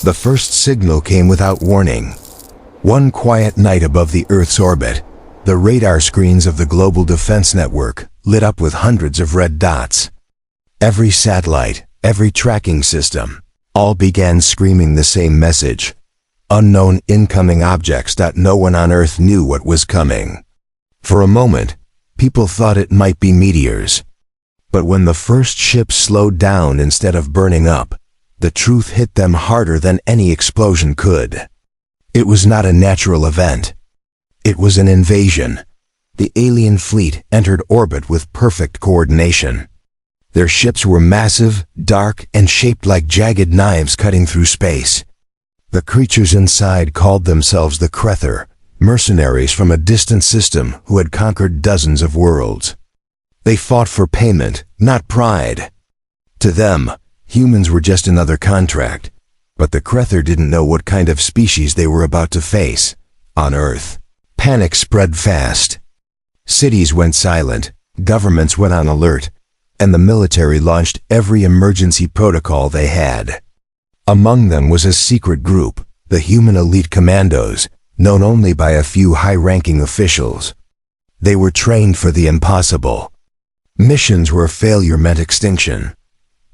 The first signal came without warning. One quiet night above the Earth's orbit, the radar screens of the global defense network lit up with hundreds of red dots. Every satellite, every tracking system, all began screaming the same message. Unknown incoming objects. No one on Earth knew what was coming. For a moment, people thought it might be meteors. But when the first ship slowed down instead of burning up, the truth hit them harder than any explosion could. It was not a natural event. It was an invasion. The alien fleet entered orbit with perfect coordination. Their ships were massive, dark, and shaped like jagged knives cutting through space. The creatures inside called themselves the Krether, mercenaries from a distant system who had conquered dozens of worlds. They fought for payment, not pride. To them, humans were just another contract, but the Krether didn't know what kind of species they were about to face. On Earth, panic spread fast. Cities went silent, governments went on alert, and the military launched every emergency protocol they had. Among them was a secret group, the Human Elite Commandos, known only by a few high-ranking officials. They were trained for the impossible. Missions where failure meant extinction.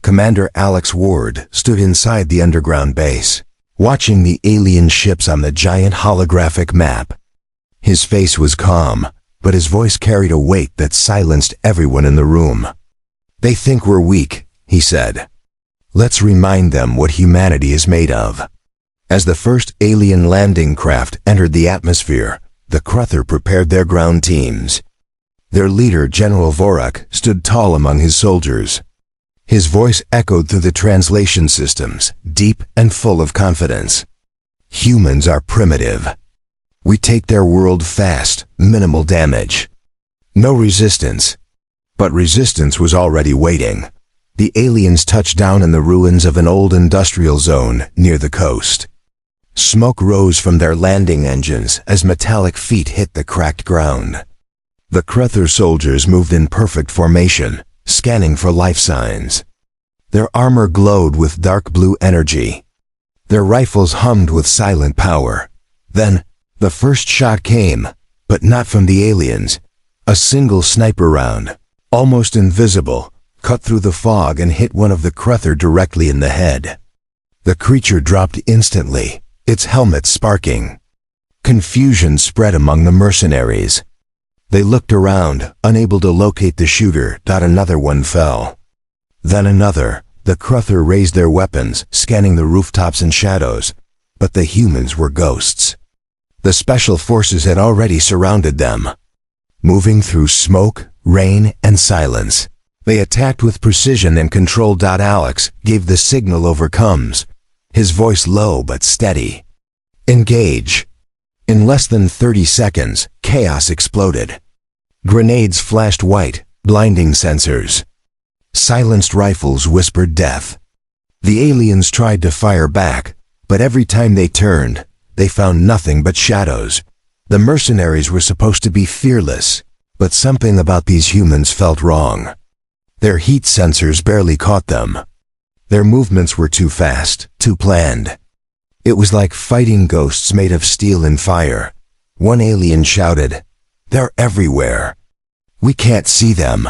Commander Alex Ward stood inside the underground base, watching the alien ships on the giant holographic map. His face was calm, but his voice carried a weight that silenced everyone in the room. "They think we're weak," he said. "Let's remind them what humanity is made of." As the first alien landing craft entered the atmosphere, the Krether prepared their ground teams. Their leader, General Vorak, stood tall among his soldiers. His voice echoed through the translation systems, deep and full of confidence. "Humans are primitive. We take their world fast, minimal damage. No resistance." But resistance was already waiting. The aliens touched down in the ruins of an old industrial zone near the coast. Smoke rose from their landing engines as metallic feet hit the cracked ground. The Krether soldiers moved in perfect formation, scanning for life signs. Their armor glowed with dark blue energy. Their rifles hummed with silent power. Then, the first shot came, but not from the aliens. A single sniper round, almost invisible, cut through the fog and hit one of the Krether directly in the head. The creature dropped instantly, its helmet sparking. Confusion spread among the mercenaries. They looked around, unable to locate the shooter. Another one fell. Then another. The Krether raised their weapons, scanning the rooftops and shadows. But the humans were ghosts. The special forces had already surrounded them. Moving through smoke, rain, and silence, they attacked with precision and control. Alex gave the signal over comms, his voice low but steady. "Engage." In less than 30 seconds, chaos exploded. Grenades flashed white, blinding sensors. Silenced rifles whispered death. The aliens tried to fire back, but every time they turned, they found nothing but shadows. The mercenaries were supposed to be fearless, but something about these humans felt wrong. Their heat sensors barely caught them. Their movements were too fast, too planned. It was like fighting ghosts made of steel and fire. One alien shouted, "They're everywhere. We can't see them."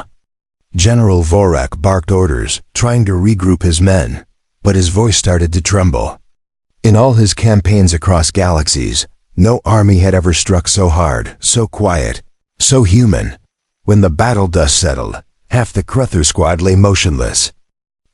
General Vorak barked orders, trying to regroup his men, but his voice started to tremble. In all his campaigns across galaxies, no army had ever struck so hard, so quiet, so human. When the battle dust settled, half the Krether squad lay motionless.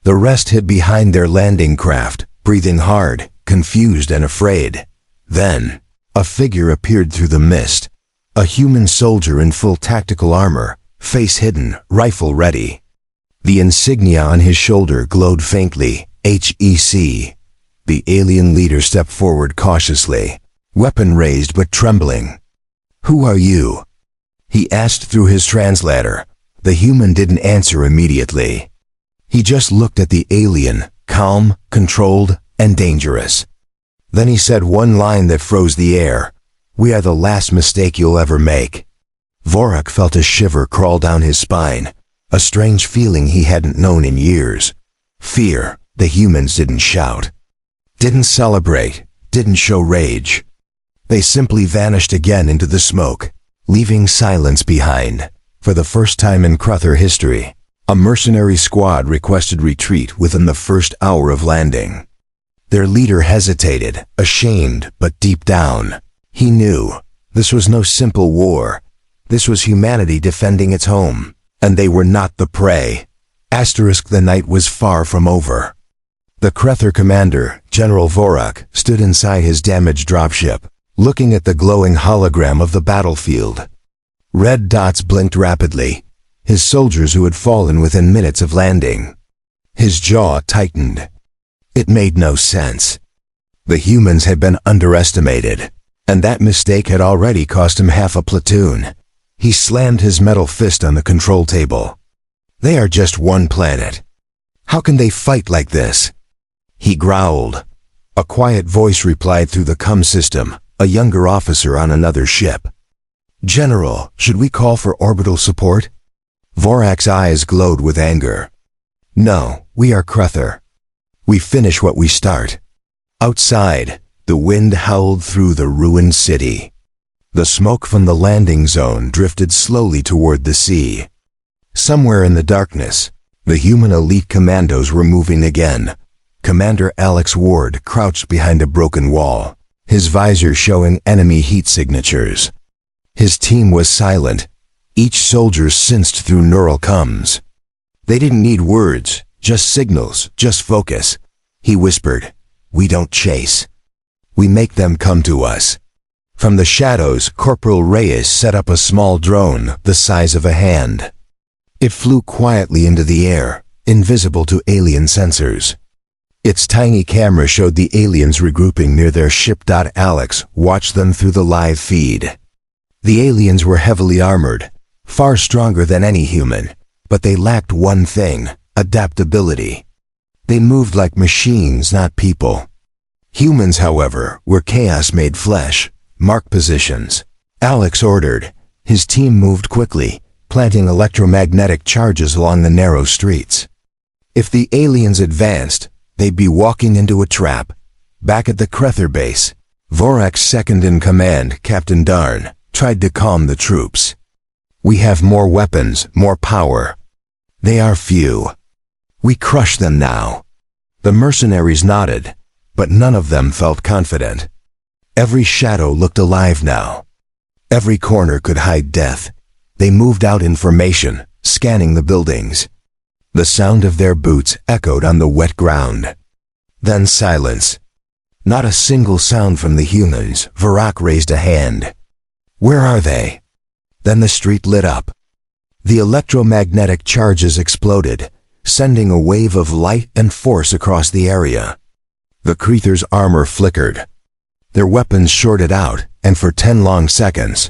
The rest hid behind their landing craft, breathing hard, confused and afraid. Then, a figure appeared through the mist. A human soldier in full tactical armor, face hidden, rifle ready. The insignia on his shoulder glowed faintly, HEC. The alien leader stepped forward cautiously, weapon raised but trembling. "Who are you?" he asked through his translator. The human didn't answer immediately. He just looked at the alien, calm, controlled, and dangerous. Then he said one line that froze the air. "We are the last mistake you'll ever make." Vorak felt a shiver crawl down his spine, a strange feeling he hadn't known in years. Fear. The humans didn't shout. Didn't celebrate, didn't show rage. They simply vanished again into the smoke, leaving silence behind. For the first time in Cruther history, a mercenary squad requested retreat within the first hour of landing. Their leader hesitated, ashamed, but deep down, he knew this was no simple war. This was humanity defending its home, and they were not the prey. The night was far from over. The Cruther commander, General Vorak, stood inside his damaged dropship, looking at the glowing hologram of the battlefield. Red dots blinked rapidly, his soldiers who had fallen within minutes of landing. His jaw tightened. It made no sense. The humans had been underestimated, and that mistake had already cost him half a platoon. He slammed his metal fist on the control table. They are just one planet. How can they fight like this? He growled. A quiet voice replied through the comm system, a younger officer on another ship. General, should we call for orbital support? Vorak's eyes glowed with anger. No, we are Cruther. We finish what we start. Outside, the wind howled through the ruined city. The smoke from the landing zone drifted slowly toward the sea. Somewhere in the darkness, the Human Elite Commandos were moving again. Commander Alex Ward crouched behind a broken wall, his visor showing enemy heat signatures. His team was silent. Each soldier sensed through neural comms. They didn't need words, just signals, just focus. He whispered, "We don't chase. We make them come to us." From the shadows, Corporal Reyes set up a small drone the size of a hand. It flew quietly into the air, invisible to alien sensors. Its tiny camera showed the aliens regrouping near their ship. Alex watched them through the live feed. The aliens were heavily armored, far stronger than any human, but they lacked one thing: adaptability. They moved like machines, not people. Humans, however, were chaos made flesh. Mark positions. Alex ordered. His team moved quickly, planting electromagnetic charges along the narrow streets. If the aliens advanced, they'd be walking into a trap. Back at the Cruther base, Vorak's second-in-command, Captain Darn, tried to calm the troops. "We have more weapons, more power. They are few. We crush them now." The mercenaries nodded, but none of them felt confident. Every shadow looked alive now. Every corner could hide death. They moved out information, scanning the buildings. The sound of their boots echoed on the wet ground. Then silence. Not a single sound from the humans. Vorak raised a hand. "Where are they?" Then the street lit up. The electromagnetic charges exploded, sending a wave of light and force across the area. The Cruther's armor flickered. Their weapons shorted out, and for 10 long seconds,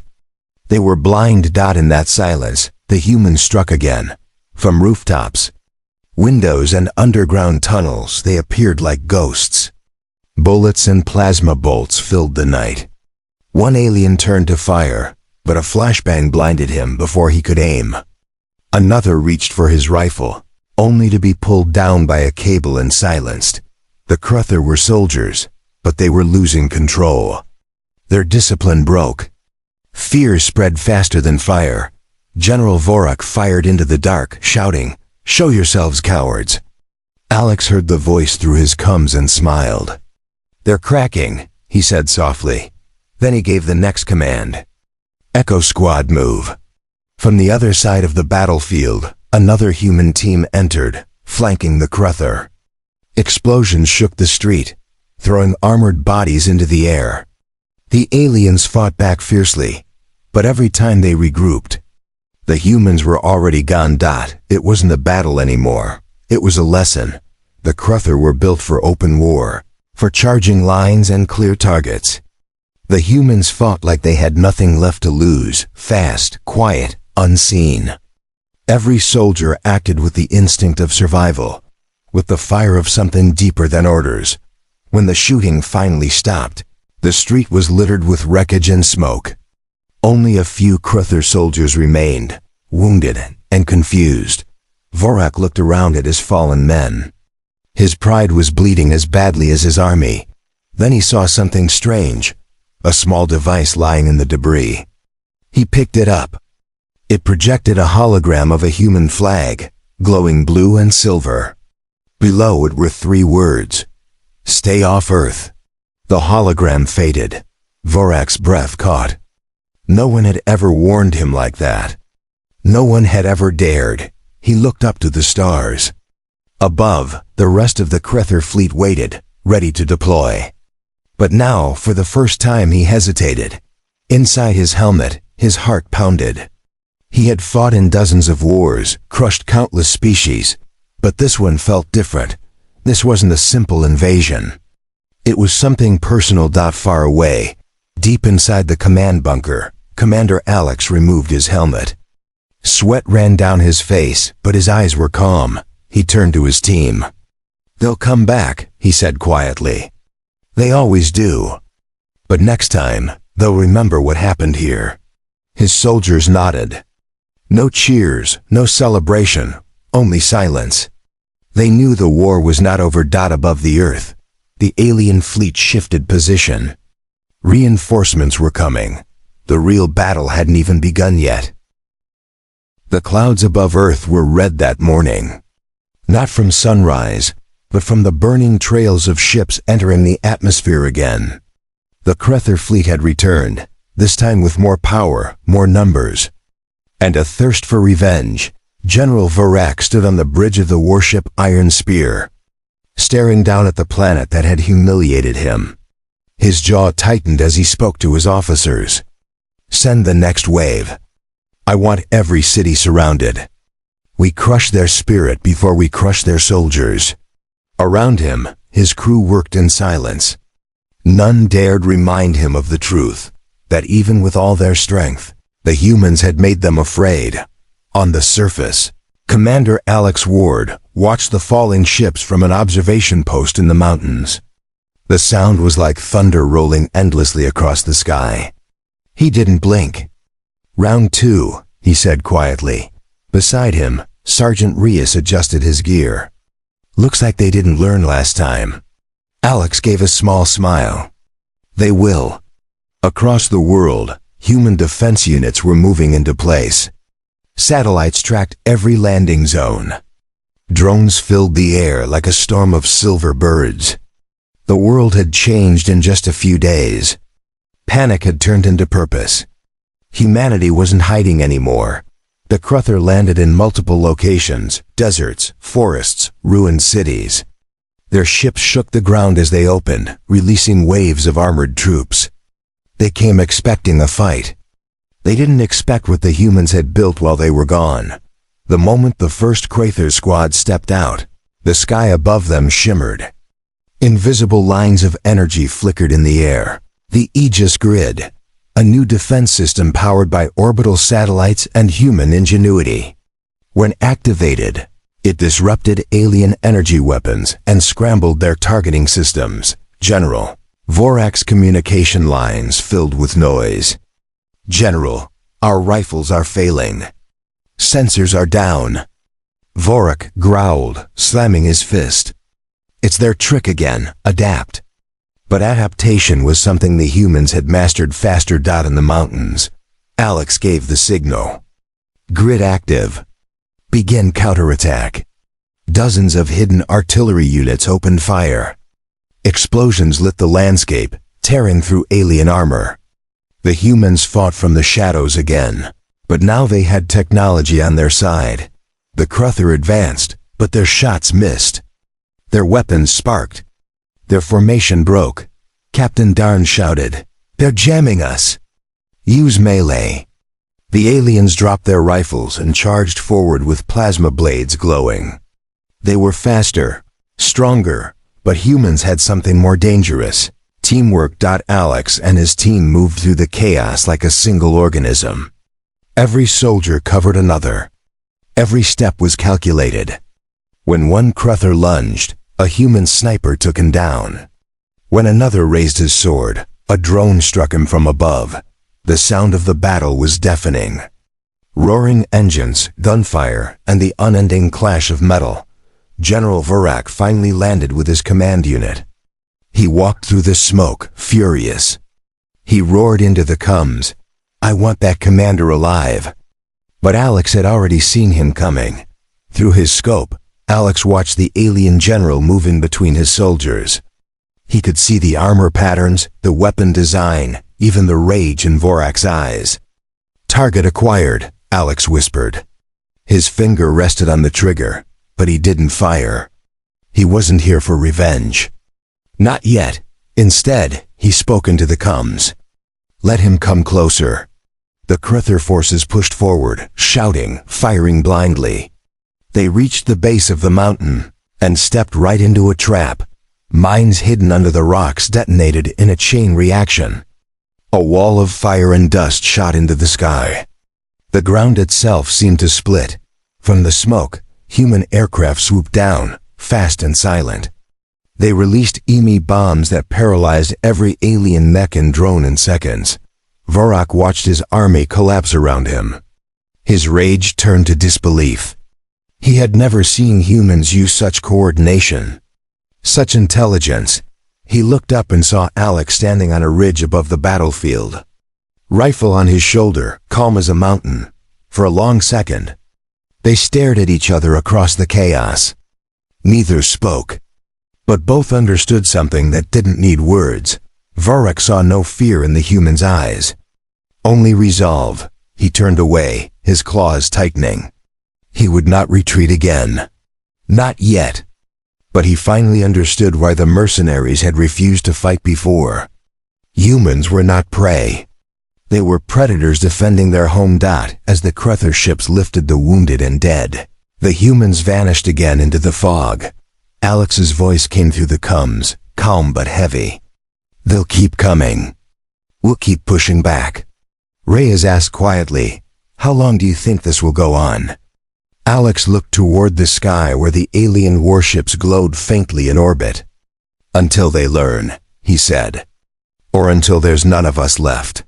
they were blind. In that silence, the humans struck again. From rooftops, windows, and underground tunnels, they appeared like ghosts. Bullets and plasma bolts filled the night. One alien turned to fire, but a flashbang blinded him before he could aim. Another reached for his rifle, only to be pulled down by a cable and silenced. The Cruther were soldiers, but they were losing control. Their discipline broke. Fear spread faster than fire. General Vorak fired into the dark, shouting, "Show yourselves, cowards." Alex heard the voice through his comms and smiled. "They're cracking," he said softly. Then he gave the next command. "Echo Squad, move." From the other side of the battlefield, another human team entered, flanking the Cruther. Explosions shook the street, throwing armored bodies into the air. The aliens fought back fiercely, but every time they regrouped, the humans were already gone. It wasn't a battle anymore. It was a lesson. The Cruther were built for open war, for charging lines and clear targets. The humans fought like they had nothing left to lose, fast, quiet, unseen. Every soldier acted with the instinct of survival, with the fire of something deeper than orders. When the shooting finally stopped, the street was littered with wreckage and smoke. Only a few Cruther soldiers remained, wounded and confused. Vorak looked around at his fallen men. His pride was bleeding as badly as his army. Then he saw something strange, a small device lying in the debris. He picked it up. It projected a hologram of a human flag, glowing blue and silver. Below it were 3 words: "Stay off Earth." The hologram faded. Vorak's breath caught. No one had ever warned him like that. No one had ever dared. He looked up to the stars. Above, the rest of the Krether fleet waited, ready to deploy. But now, for the first time, he hesitated. Inside his helmet, his heart pounded. He had fought in dozens of wars, crushed countless species, but this one felt different. This wasn't a simple invasion. It was something personal. Far away, deep inside the command bunker, Commander Alex removed his helmet. Sweat ran down his face, but his eyes were calm. He turned to his team. "They'll come back," he said quietly. "They always do. But next time, they'll remember what happened here." His soldiers nodded. No cheers, no celebration, only silence. They knew the war was not over. Above the Earth, the alien fleet shifted position. Reinforcements were coming. The real battle hadn't even begun yet. The clouds above Earth were red that morning. Not from sunrise, but from the burning trails of ships entering the atmosphere again. The Krether fleet had returned, this time with more power, more numbers, and a thirst for revenge. General Vorak stood on the bridge of the warship Iron Spear, staring down at the planet that had humiliated him. His jaw tightened as he spoke to his officers. "Send the next wave. I want every city surrounded. We crush their spirit before we crush their soldiers." Around him, his crew worked in silence. None dared remind him of the truth, that even with all their strength, the humans had made them afraid. On the surface, Commander Alex Ward watched the falling ships from an observation post in the mountains. The sound was like thunder rolling endlessly across the sky. He didn't blink. "Round 2, he said quietly. Beside him, Sergeant Reyes adjusted his gear. "Looks like they didn't learn last time." Alex gave a small smile. "They will." Across the world, human defense units were moving into place. Satellites tracked every landing zone. Drones filled the air like a storm of silver birds. The world had changed in just a few days. Panic had turned into purpose. Humanity wasn't hiding anymore. The Krether landed in multiple locations: deserts, forests, ruined cities. Their ships shook the ground as they opened, releasing waves of armored troops. They came expecting a fight. They didn't expect what the humans had built while they were gone. The moment the first Krether squad stepped out, the sky above them shimmered. Invisible lines of energy flickered in the air. The Aegis Grid, a new defense system powered by orbital satellites and human ingenuity. When activated, it disrupted alien energy weapons and scrambled their targeting systems. "General." Vorak's communication lines filled with noise. "General, our rifles are failing. Sensors are down." Vorak growled, slamming his fist. "It's their trick again, adapt." But adaptation was something the humans had mastered faster. In the mountains, Alex gave the signal. "Grid active. Begin counterattack." Dozens of hidden artillery units opened fire. Explosions lit the landscape, tearing through alien armor. The humans fought from the shadows again, but now they had technology on their side. The Krether advanced, but their shots missed. Their weapons sparked. Their formation broke. Captain Darn shouted, "They're jamming us. Use melee." The aliens dropped their rifles and charged forward with plasma blades glowing. They were faster, stronger, but humans had something more dangerous: teamwork. Alex and his team moved through the chaos like a single organism. Every soldier covered another. Every step was calculated. When one Krether lunged, a human sniper took him down. When another raised his sword, a drone struck him from above. The sound of the battle was deafening. Roaring engines, gunfire, and the unending clash of metal. General Vorak finally landed with his command unit. He walked through the smoke, furious. He roared into the comms, "I want that commander alive." But Alex had already seen him coming. Through his scope, Alex watched the alien general moving between his soldiers. He could see the armor patterns, the weapon design, even the rage in Vorak's eyes. "Target acquired," Alex whispered. His finger rested on the trigger, but he didn't fire. He wasn't here for revenge. Not yet. Instead, he spoke into the comms. "Let him come closer." The Kruther forces pushed forward, shouting, firing blindly. They reached the base of the mountain and stepped right into a trap. Mines hidden under the rocks detonated in a chain reaction. A wall of fire and dust shot into the sky. The ground itself seemed to split. From the smoke, human aircraft swooped down, fast and silent. They released EMI bombs that paralyzed every alien mech and drone in seconds. Vorak watched his army collapse around him. His rage turned to disbelief. He had never seen humans use such coordination, such intelligence. He looked up and saw Alex standing on a ridge above the battlefield. Rifle on his shoulder, calm as a mountain. For a long second, they stared at each other across the chaos. Neither spoke, but both understood something that didn't need words. Vorak saw no fear in the human's eyes, only resolve. He turned away, his claws tightening. He would not retreat again. Not yet. But he finally understood why the mercenaries had refused to fight before. Humans were not prey. They were predators defending their home. As the Kruther ships lifted the wounded and dead, the humans vanished again into the fog. Alex's voice came through the comms, calm but heavy. "They'll keep coming. We'll keep pushing back." Reyes asked quietly, "How long do you think this will go on?" Alex looked toward the sky where the alien warships glowed faintly in orbit. "Until they learn," he said. "Or until there's none of us left."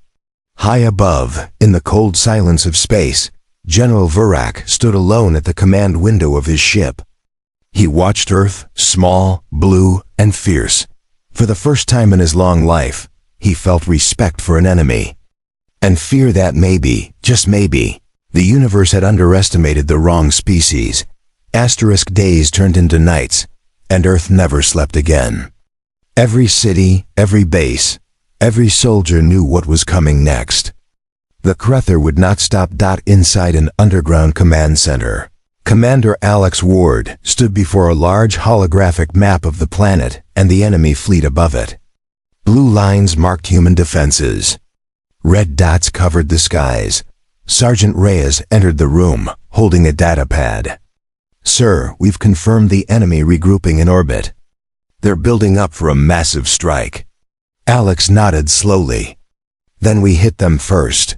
High above, in the cold silence of space, General Vorak stood alone at the command window of his ship. He watched Earth, small, blue, and fierce. For the first time in his long life, he felt respect for an enemy. And fear that maybe, just maybe, the universe had underestimated the wrong species. Asterisk days turned into nights, and Earth never slept again. Every city, every base, every soldier knew what was coming next. The Kruther would not stop. Inside an underground command center, Commander Alex Ward stood before a large holographic map of the planet and the enemy fleet above it. Blue lines marked human defenses. Red dots covered the skies. Sergeant Reyes entered the room, holding a data pad. "Sir, we've confirmed the enemy regrouping in orbit. They're building up for a massive strike." Alex nodded slowly. "Then we hit them first."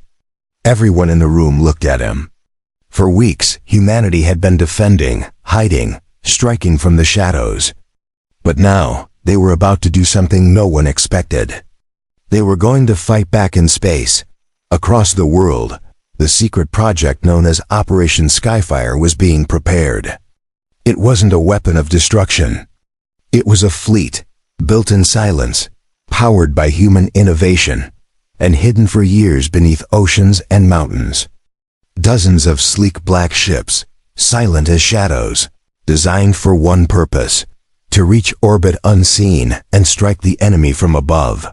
Everyone in the room looked at him. For weeks, humanity had been defending, hiding, striking from the shadows. But now, they were about to do something no one expected. They were going to fight back in space. Across the world, the secret project known as Operation Sci-Fi was being prepared. It wasn't a weapon of destruction. It was a fleet, built in silence, powered by human innovation, and hidden for years beneath oceans and mountains. Dozens of sleek black ships, silent as shadows, designed for one purpose: to reach orbit unseen and strike the enemy from above.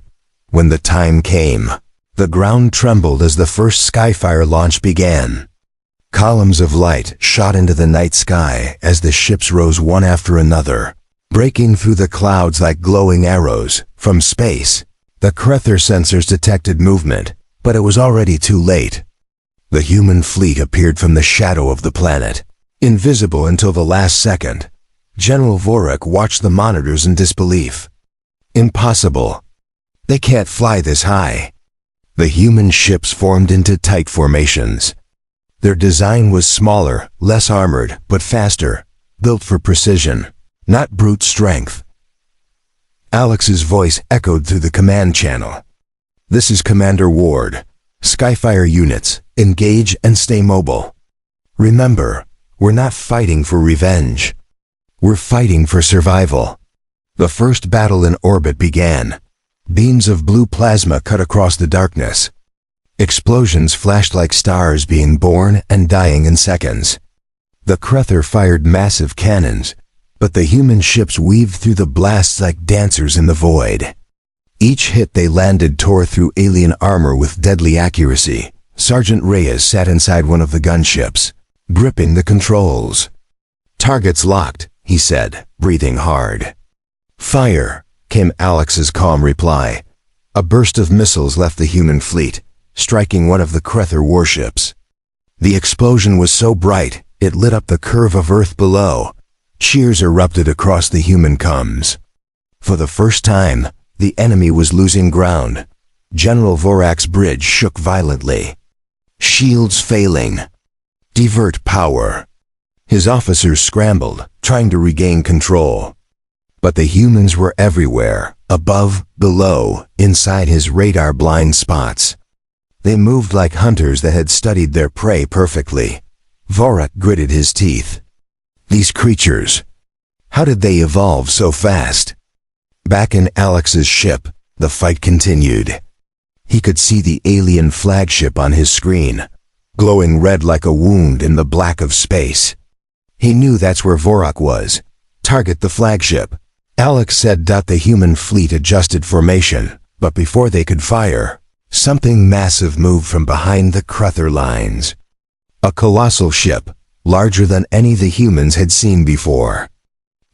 When the time came, the ground trembled as the first Sci-Fi launch began. Columns of light shot into the night sky as the ships rose one after another, breaking through the clouds like glowing arrows. From space, the Kruther sensors detected movement, but it was already too late. The human fleet appeared from the shadow of the planet, invisible until the last second. General Vorak watched the monitors in disbelief. Impossible. They can't fly this high. The human ships formed into tight formations. Their design was smaller, less armored, but faster, built for precision, not brute strength. Alex's voice echoed through the command channel. "This is Commander Ward. Sci-Fi units, engage and stay mobile. Remember, we're not fighting for revenge. We're fighting for survival. The first battle in orbit began. Beams of blue plasma cut across the darkness. Explosions flashed like stars being born and dying in seconds. The Cruther fired massive cannons, but the human ships weaved through the blasts like dancers in the void. Each hit they landed tore through alien armor with deadly accuracy. Sergeant Reyes sat inside one of the gunships, gripping the controls. "Targets locked," he said, breathing hard. "Fire," came Alex's calm reply. A burst of missiles left the human fleet, striking one of the Cruther warships. The explosion was so bright, it lit up the curve of Earth below. Cheers erupted across the human comms. For the first time, the enemy was losing ground. General Vorak's bridge shook violently. Shields failing. Divert power. His officers scrambled, trying to regain control. But the humans were everywhere, above, below, inside his radar blind spots. They moved like hunters that had studied their prey perfectly. Vorak gritted his teeth. These creatures. How did they evolve so fast? Back in Alex's ship, the fight continued. He could see the alien flagship on his screen, glowing red like a wound in the black of space. He knew that's where Vorak was. Target the flagship. Alex said. The human fleet adjusted formation, but before they could fire, something massive moved from behind the Cruther lines. A colossal ship, larger than any the humans had seen before.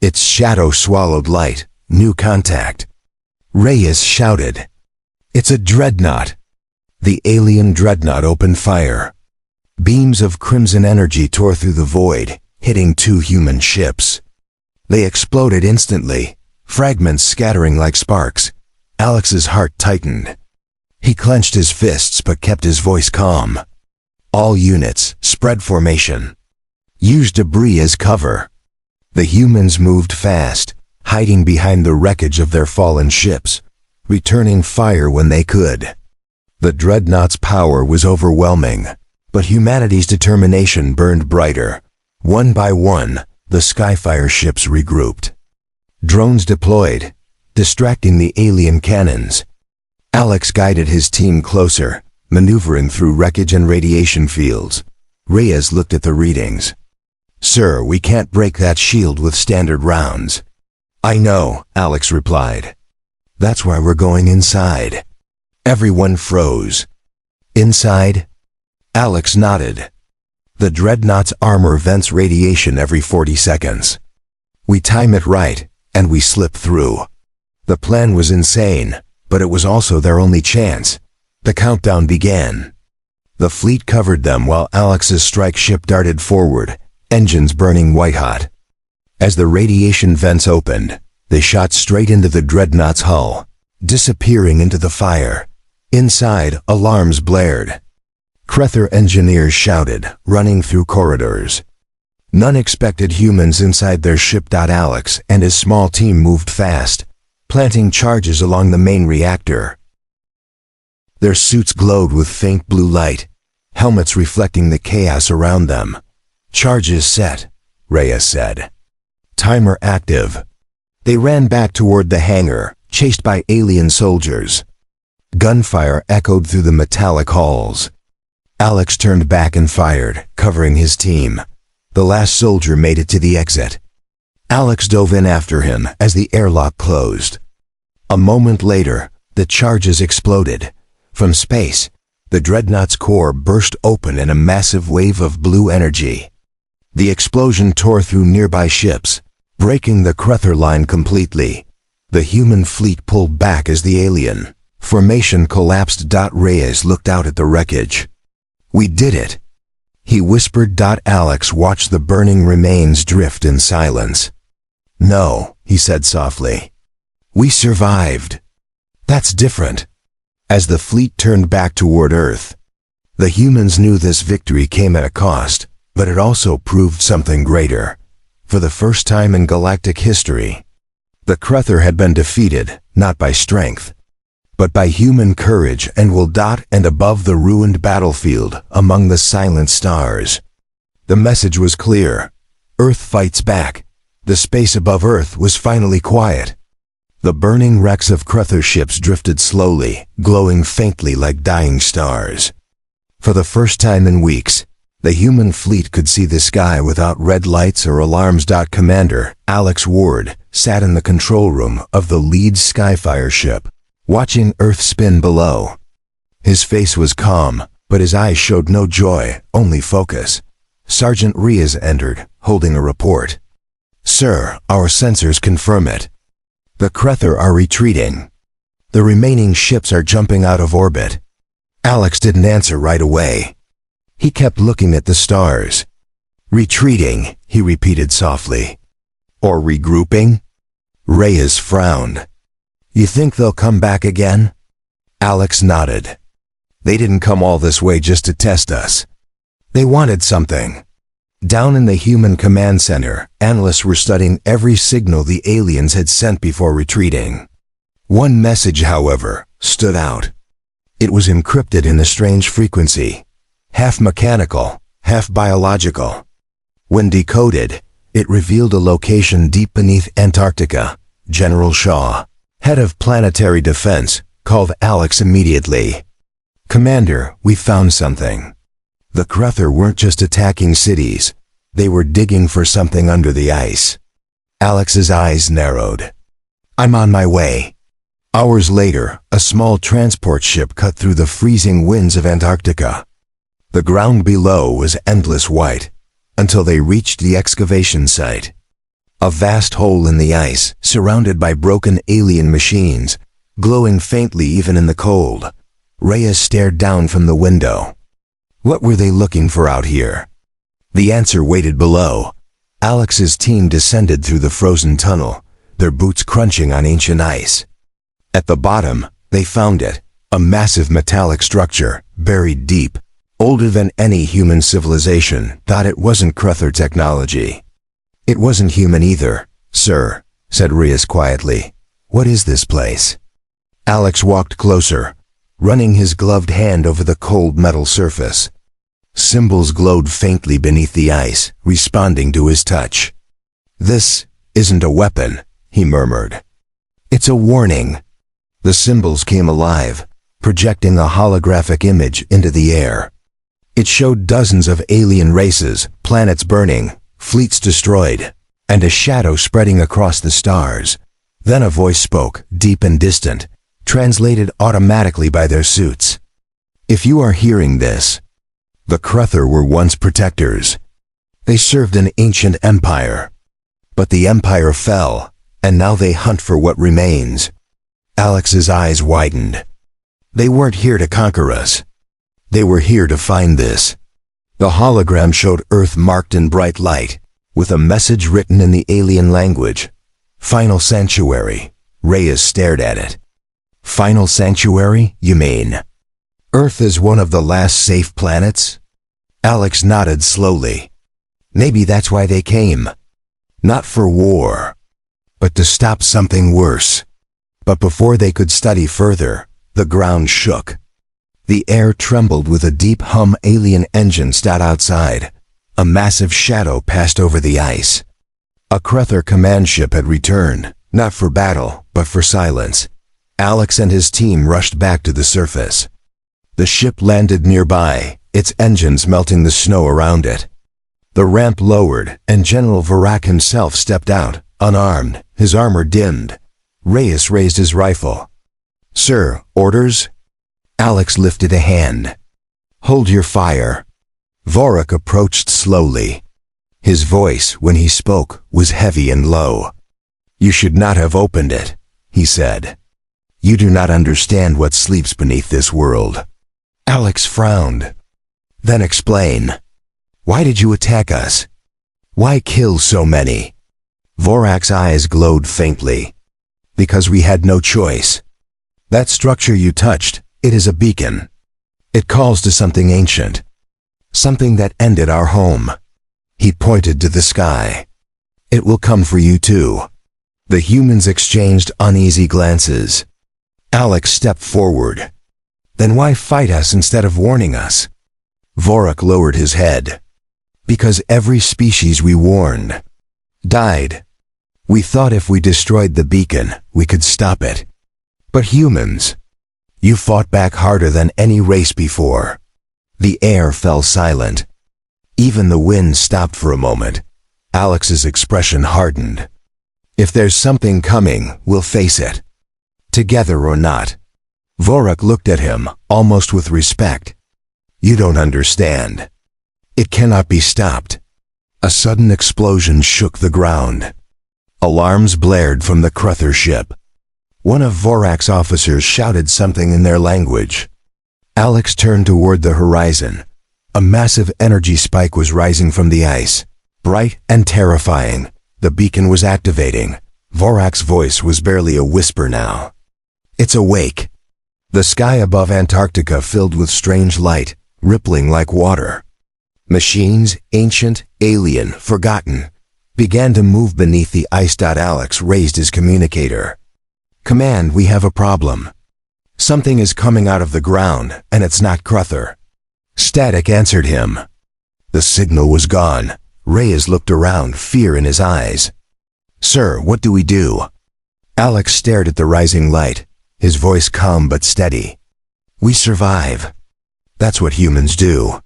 Its shadow swallowed light. New contact. Reyes shouted. "It's a dreadnought." The alien dreadnought opened fire. Beams of crimson energy tore through the void, hitting two human ships. They exploded instantly, fragments scattering like sparks. Alex's heart tightened. He clenched his fists but kept his voice calm. "All units, spread formation. Use debris as cover." The humans moved fast, hiding behind the wreckage of their fallen ships, returning fire when they could. The dreadnought's power was overwhelming, but humanity's determination burned brighter. One by one, the Sci-Fi ships regrouped. Drones deployed, distracting the alien cannons. Alex guided his team closer, maneuvering through wreckage and radiation fields. Reyes looked at the readings. "Sir, we can't break that shield with standard rounds." "I know," Alex replied. "That's why we're going inside." Everyone froze. "Inside?" Alex nodded. "The dreadnought's armor vents radiation every 40 seconds. We time it right, and we slip through." The plan was insane, but it was also their only chance. The countdown began. The fleet covered them while Alex's strike ship darted forward, engines burning white-hot. As the radiation vents opened, they shot straight into the dreadnought's hull, disappearing into the fire. Inside, alarms blared. Cruther engineers shouted, running through corridors. None expected humans inside their ship. Alex and his small team moved fast, planting charges along the main reactor. Their suits glowed with faint blue light, helmets reflecting the chaos around them. "Charges set," Reyes said. "Timer active." They ran back toward the hangar, chased by alien soldiers. Gunfire echoed through the metallic halls. Alex turned back and fired, covering his team. The last soldier made it to the exit. Alex dove in after him as the airlock closed. A moment later, the charges exploded. From space, the dreadnought's core burst open in a massive wave of blue energy. The explosion tore through nearby ships, breaking the Cruther line completely. The human fleet pulled back as the alien formation collapsed. Reyes looked out at the wreckage. "We did it," he whispered. Alex watched the burning remains drift in silence. "No," he said softly. "We survived." "That's different." As the fleet turned back toward Earth, the humans knew this victory came at a cost, but it also proved something greater. For the first time in galactic history, the Cruther had been defeated, not by strength, but by human courage, and will. And above the ruined battlefield, among the silent stars, the message was clear. Earth fights back, The space above Earth was finally quiet. The burning wrecks of Cruther ships drifted slowly, glowing faintly like dying stars. For the first time in weeks, the human fleet could see the sky without red lights or alarms. Commander Alex Ward sat in the control room of the lead Sci-Fi ship, watching Earth spin below. His face was calm, but his eyes showed no joy, only focus. Sergeant Reyes entered, holding a report. "Sir, our sensors confirm it. The Cruther are retreating. The remaining ships are jumping out of orbit." Alex didn't answer right away. He kept looking at the stars. "Retreating," he repeated softly. "Or regrouping?" Reyes frowned. "You think they'll come back again?" Alex nodded. "They didn't come all this way just to test us. They wanted something." Down in the Human Command Center, analysts were studying every signal the aliens had sent before retreating. One message, however, stood out. It was encrypted in a strange frequency, half mechanical, half biological. When decoded, it revealed a location deep beneath Antarctica. General Shaw, head of planetary defense, called Alex immediately. "Commander, we found something." The Cruther weren't just attacking cities. They were digging for something under the ice. Alex's eyes narrowed. "I'm on my way." Hours later, a small transport ship cut through the freezing winds of Antarctica. The ground below was endless white, until they reached the excavation site. A vast hole in the ice, surrounded by broken alien machines, glowing faintly even in the cold. Reyes stared down from the window. What were they looking for out here? The answer waited below. Alex's team descended through the frozen tunnel, their boots crunching on ancient ice. At the bottom, they found it, a massive metallic structure, buried deep, older than any human civilization. Thought it wasn't Cruther technology. "It wasn't human either, sir," said Reyes quietly. "What is this place?" Alex walked closer, running his gloved hand over the cold metal surface. Symbols glowed faintly beneath the ice, responding to his touch. "This isn't a weapon," he murmured. "It's a warning." The symbols came alive, projecting a holographic image into the air. It showed dozens of alien races, planets burning, fleets destroyed, and a shadow spreading across the stars. Then a voice spoke, deep and distant, translated automatically by their suits. "If you are hearing this, the Cruther were once protectors. They served an ancient empire. But the empire fell, and now they hunt for what remains." Alex's eyes widened. "They weren't here to conquer us. They were here to find this." The hologram showed Earth marked in bright light, with a message written in the alien language. "Final Sanctuary." Reyes stared at it. "Final Sanctuary, you mean? Earth is one of the last safe planets?" Alex nodded slowly. "Maybe that's why they came. Not for war, but to stop something worse." But before they could study further, the ground shook. The air trembled with a deep hum. Alien engines sat outside. A massive shadow passed over the ice. A Cruther command ship had returned, not for battle, but for silence. Alex and his team rushed back to the surface. The ship landed nearby, its engines melting the snow around it. The ramp lowered, and General Varak himself stepped out, unarmed, his armor dimmed. Reyes raised his rifle. "Sir, orders?" Alex lifted a hand. "Hold your fire." Vorak approached slowly. His voice, when he spoke, was heavy and low. "You should not have opened it," he said. "You do not understand what sleeps beneath this world." Alex frowned. "Then explain. Why did you attack us? Why kill so many?" Vorak's eyes glowed faintly. "Because we had no choice. That structure you touched, it is a beacon. It calls to something ancient. Something that ended our home." He pointed to the sky. "It will come for you too." The humans exchanged uneasy glances. Alex stepped forward. "Then why fight us instead of warning us?" Vorak lowered his head. "Because every species we warned died, We thought if we destroyed the beacon, we could stop it. But humans, you fought back harder than any race before. The air fell silent. Even the wind stopped for a moment. Alex's expression hardened. If there's something coming, we'll face it. Together or not. Vorak looked at him, almost with respect. You don't understand. It cannot be stopped. A sudden explosion shook the ground. Alarms blared from the Cruther ship. One of Vorak's officers shouted something in their language. Alex turned toward the horizon. A massive energy spike was rising from the ice. Bright and terrifying, the beacon was activating. Vorak's voice was barely a whisper now. It's awake. The sky above Antarctica filled with strange light, rippling like water. Machines, ancient, alien, forgotten, began to move beneath the ice. Alex raised his communicator. Command, we have a problem. Something is coming out of the ground, and it's not Cruther. Static answered him. The signal was gone. Reyes looked around, fear in his eyes. Sir, what do we do? Alex stared at the rising light, his voice calm but steady. We survive. That's what humans do.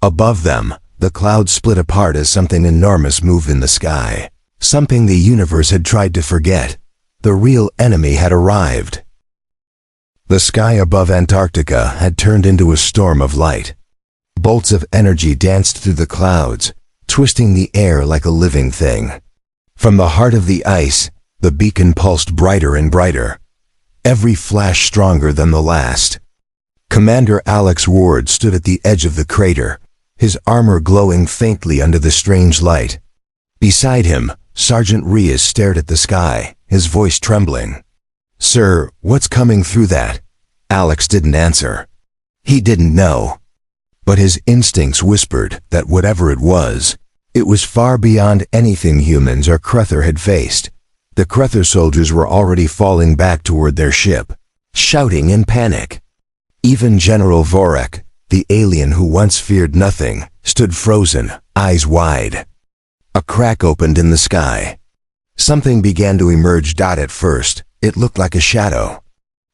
Above them, the clouds split apart as something enormous moved in the sky. Something the universe had tried to forget. The real enemy had arrived. The sky above Antarctica had turned into a storm of light. Bolts of energy danced through the clouds, twisting the air like a living thing. From the heart of the ice, the beacon pulsed brighter and brighter, every flash stronger than the last. Commander Alex Ward stood at the edge of the crater, his armor glowing faintly under the strange light. Beside him, Sergeant Reyes stared at the sky, his voice trembling. Sir, what's coming through that? Alex didn't answer. He didn't know. But his instincts whispered that whatever it was far beyond anything humans or Cruther had faced. The Cruther soldiers were already falling back toward their ship, shouting in panic. Even General Vorak, the alien who once feared nothing, stood frozen, eyes wide. A crack opened in the sky. Something began to emerge. At first, it looked like a shadow.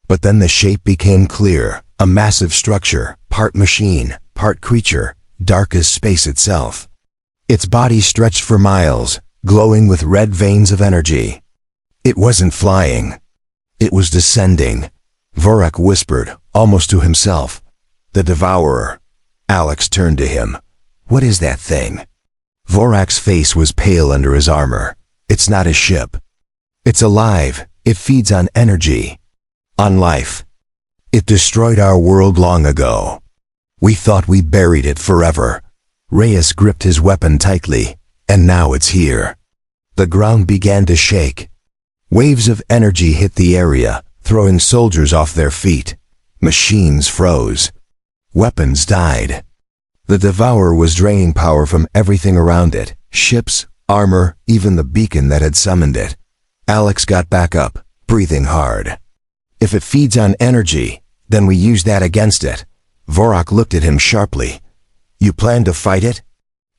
But then the shape became clear, a massive structure, part machine, part creature, dark as space itself. Its body stretched for miles, glowing with red veins of energy. It wasn't flying. It was descending. Vorak whispered, almost to himself. The Devourer. Alex turned to him. What is that thing? Vorak's face was pale under his armor. It's not a ship. It's alive. It feeds on energy. On life. It destroyed our world long ago. We thought we buried it forever. Reyes gripped his weapon tightly, and now it's here. The ground began to shake. Waves of energy hit the area, throwing soldiers off their feet. Machines froze. Weapons died. The Devourer was draining power from everything around it, ships, armor, even the beacon that had summoned it. Alex got back up, breathing hard. If it feeds on energy, then we use that against it. Vorak looked at him sharply. You plan to fight it?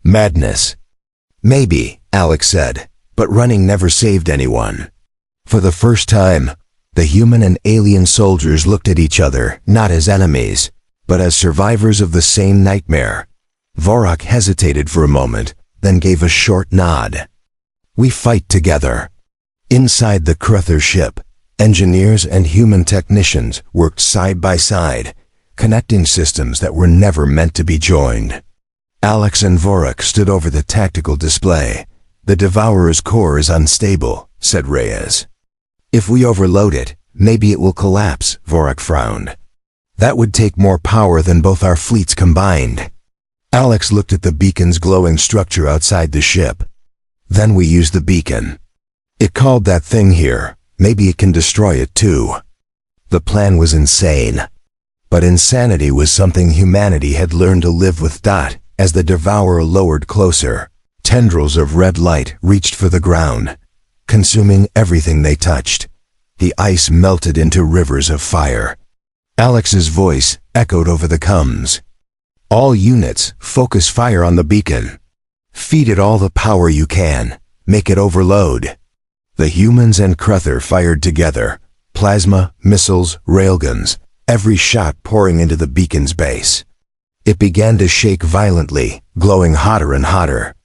Madness. Maybe, Alex said, but running never saved anyone. For the first time, the human and alien soldiers looked at each other, not as enemies, but as survivors of the same nightmare. Vorak hesitated for a moment, then gave a short nod. We fight together. Inside the Cruther ship, engineers and human technicians worked side by side, connecting systems that were never meant to be joined. Alex and Vorak stood over the tactical display. The Devourer's core is unstable, said Reyes. If we overload it, maybe it will collapse, Vorak frowned. That would take more power than both our fleets combined. Alex looked at the beacon's glowing structure outside the ship. Then we use the beacon. It called that thing here. Maybe it can destroy it too. The plan was insane. But insanity was something humanity had learned to live with. As the Devourer lowered closer, tendrils of red light reached for the ground, consuming everything they touched. The ice melted into rivers of fire. Alex's voice echoed over the comms. All units, focus fire on the beacon. Feed it all the power you can. Make it overload. The humans and Cruther fired together. Plasma, missiles, railguns, every shot pouring into the beacon's base. It began to shake violently, glowing hotter and hotter.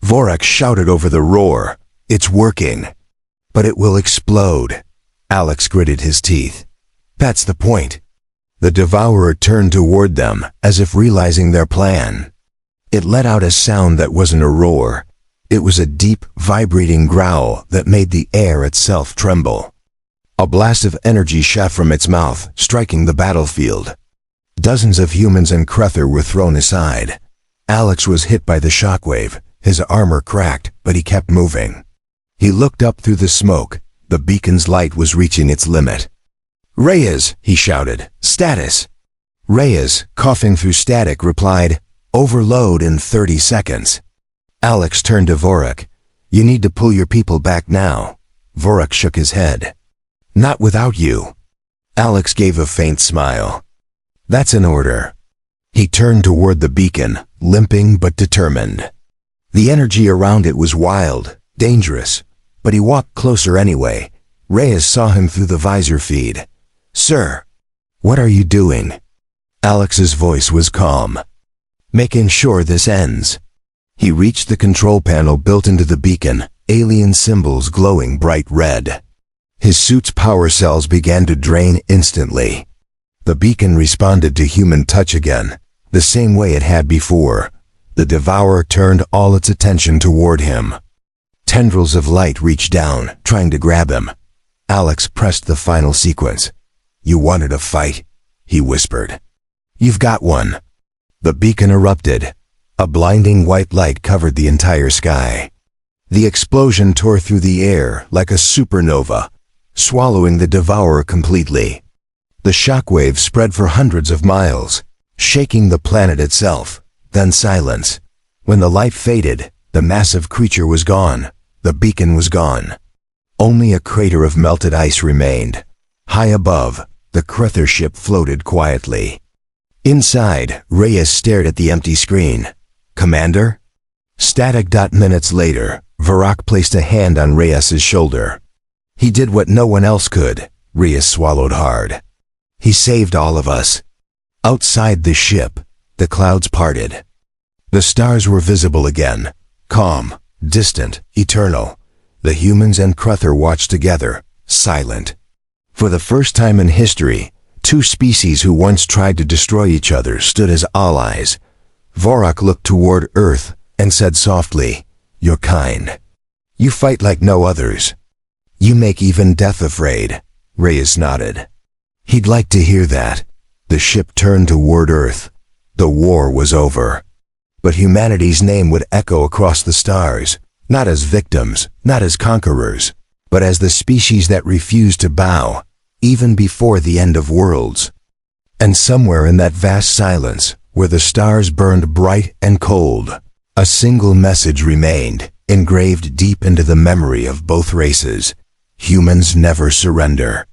Vorak shouted over the roar, "It's working!" "But it will explode." Alex gritted his teeth. "That's the point." The Devourer turned toward them, as if realizing their plan. It let out a sound that wasn't a roar. It was a deep, vibrating growl that made the air itself tremble. A blast of energy shot from its mouth, striking the battlefield. Dozens of humans and Cruther were thrown aside. Alex was hit by the shockwave. His armor cracked, but he kept moving. He looked up through the smoke. The beacon's light was reaching its limit. "Reyes," he shouted. "Status." Reyes, coughing through static, replied, "Overload in 30 seconds." Alex turned to Vorak. "You need to pull your people back now." Vorak shook his head. "Not without you." Alex gave a faint smile. "That's an order." He turned toward the beacon, limping but determined. The energy around it was wild, dangerous, but he walked closer anyway. Reyes saw him through the visor feed. "Sir." "What are you doing?" Alex's voice was calm. "Making sure this ends." He reached the control panel built into the beacon, alien symbols glowing bright red. His suit's power cells began to drain instantly. The beacon responded to human touch again, the same way it had before. The Devourer turned all its attention toward him. Tendrils of light reached down, trying to grab him. Alex pressed the final sequence. "You wanted a fight?" he whispered. "You've got one." The beacon erupted. A blinding white light covered the entire sky. The explosion tore through the air like a supernova, swallowing the Devourer completely. The shockwave spread for hundreds of miles, shaking the planet itself, then silence. When the light faded, the massive creature was gone. The beacon was gone. Only a crater of melted ice remained. High above, the Cruther ship floated quietly. Inside, Reyes stared at the empty screen. "Commander?" Static. Minutes later, Vorak placed a hand on Reyes's shoulder. "He did what no one else could." Reyes swallowed hard. "He saved all of us." Outside the ship, the clouds parted. The stars were visible again, calm, distant, eternal. The humans and Cruther watched together, silent. For the first time in history, two species who once tried to destroy each other stood as allies. Vorak looked toward Earth and said softly, "You're kind. You fight like no others. You make even death afraid." Reyes nodded. He'd like to hear that. The ship turned toward Earth. The war was over. But humanity's name would echo across the stars, not as victims, not as conquerors, but as the species that refused to bow, even before the end of worlds. And somewhere in that vast silence, where the stars burned bright and cold, a single message remained, engraved deep into the memory of both races: humans never surrender.